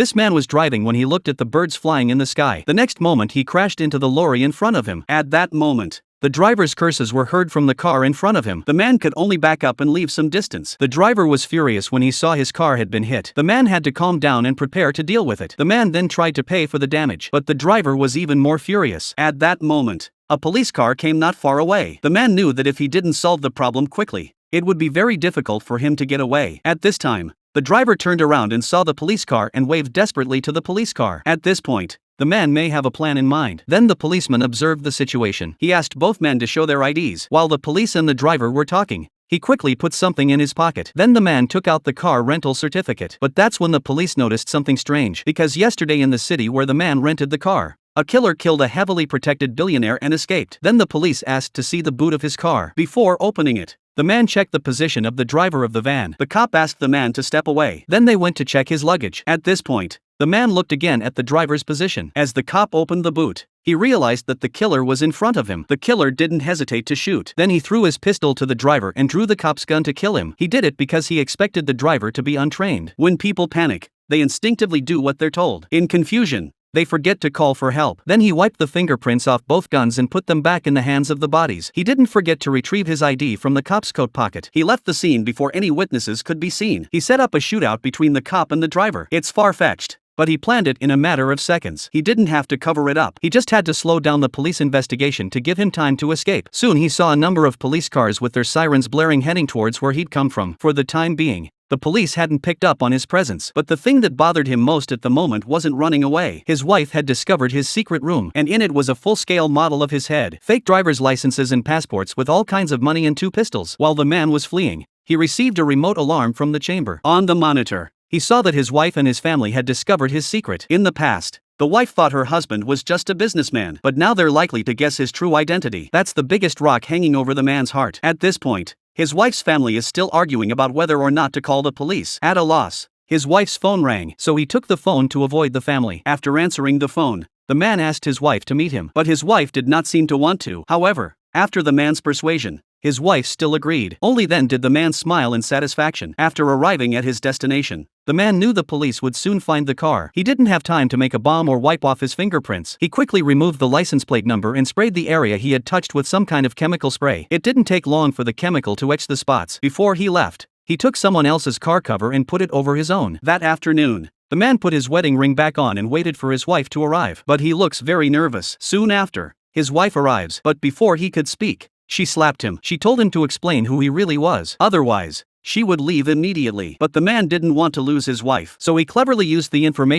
This man was driving when he looked at the birds flying in the sky. The next moment he crashed into the lorry in front of him. At that moment, the driver's curses were heard from the car in front of him. The man could only back up and leave some distance. The driver was furious when he saw his car had been hit. The man had to calm down and prepare to deal with it. The man then tried to pay for the damage, but the driver was even more furious. At that moment, a police car came not far away. The man knew that if he didn't solve the problem quickly, it would be very difficult for him to get away. At this time, the driver turned around and saw the police car and waved desperately to the police car. At this point, the man may have a plan in mind. Then the policeman observed the situation. He asked both men to show their IDs. While the police and the driver were talking, he quickly put something in his pocket. Then the man took out the car rental certificate. But that's when the police noticed something strange. Because yesterday in the city where the man rented the car, a killer killed a heavily protected billionaire and escaped. Then the police asked to see the boot of his car. Before opening it, the man checked the position of the driver of the van. The cop asked the man to step away. Then they went to check his luggage. At this point, the man looked again at the driver's position. As the cop opened the boot, he realized that the killer was in front of him. The killer didn't hesitate to shoot. Then he threw his pistol to the driver and drew the cop's gun to kill him. He did it because he expected the driver to be untrained. When people panic, they instinctively do what they're told. In confusion, they forget to call for help. Then he wiped the fingerprints off both guns and put them back in the hands of the bodies. He didn't forget to retrieve his ID from the cop's coat pocket. He left the scene before any witnesses could be seen. He set up a shootout between the cop and the driver. It's far-fetched, but he planned it in a matter of seconds. He didn't have to cover it up. He just had to slow down the police investigation to give him time to escape. Soon he saw a number of police cars with their sirens blaring heading towards where he'd come from. For the time being, the police hadn't picked up on his presence. But the thing that bothered him most at the moment wasn't running away. His wife had discovered his secret room, and in it was a full-scale model of his head, fake driver's licenses and passports with all kinds of money and 2 pistols. While the man was fleeing, he received a remote alarm from the chamber. On the monitor, he saw that his wife and his family had discovered his secret. In the past, the wife thought her husband was just a businessman, but now they're likely to guess his true identity. That's the biggest rock hanging over the man's heart. At this point, his wife's family is still arguing about whether or not to call the police. At a loss, his wife's phone rang, so he took the phone to avoid the family. After answering the phone, the man asked his wife to meet him, but his wife did not seem to want to. However, after the man's persuasion, his wife still agreed. Only then did the man smile in satisfaction. After arriving at his destination, the man knew the police would soon find the car. He didn't have time to make a bomb or wipe off his fingerprints. He quickly removed the license plate number and sprayed the area he had touched with some kind of chemical spray. It didn't take long for the chemical to etch the spots. Before he left, he took someone else's car cover and put it over his own. That afternoon, the man put his wedding ring back on and waited for his wife to arrive. But he looks very nervous. Soon after, his wife arrives, but before he could speak, she slapped him. She told him to explain who he really was. Otherwise, she would leave immediately. But the man didn't want to lose his wife, so he cleverly used the information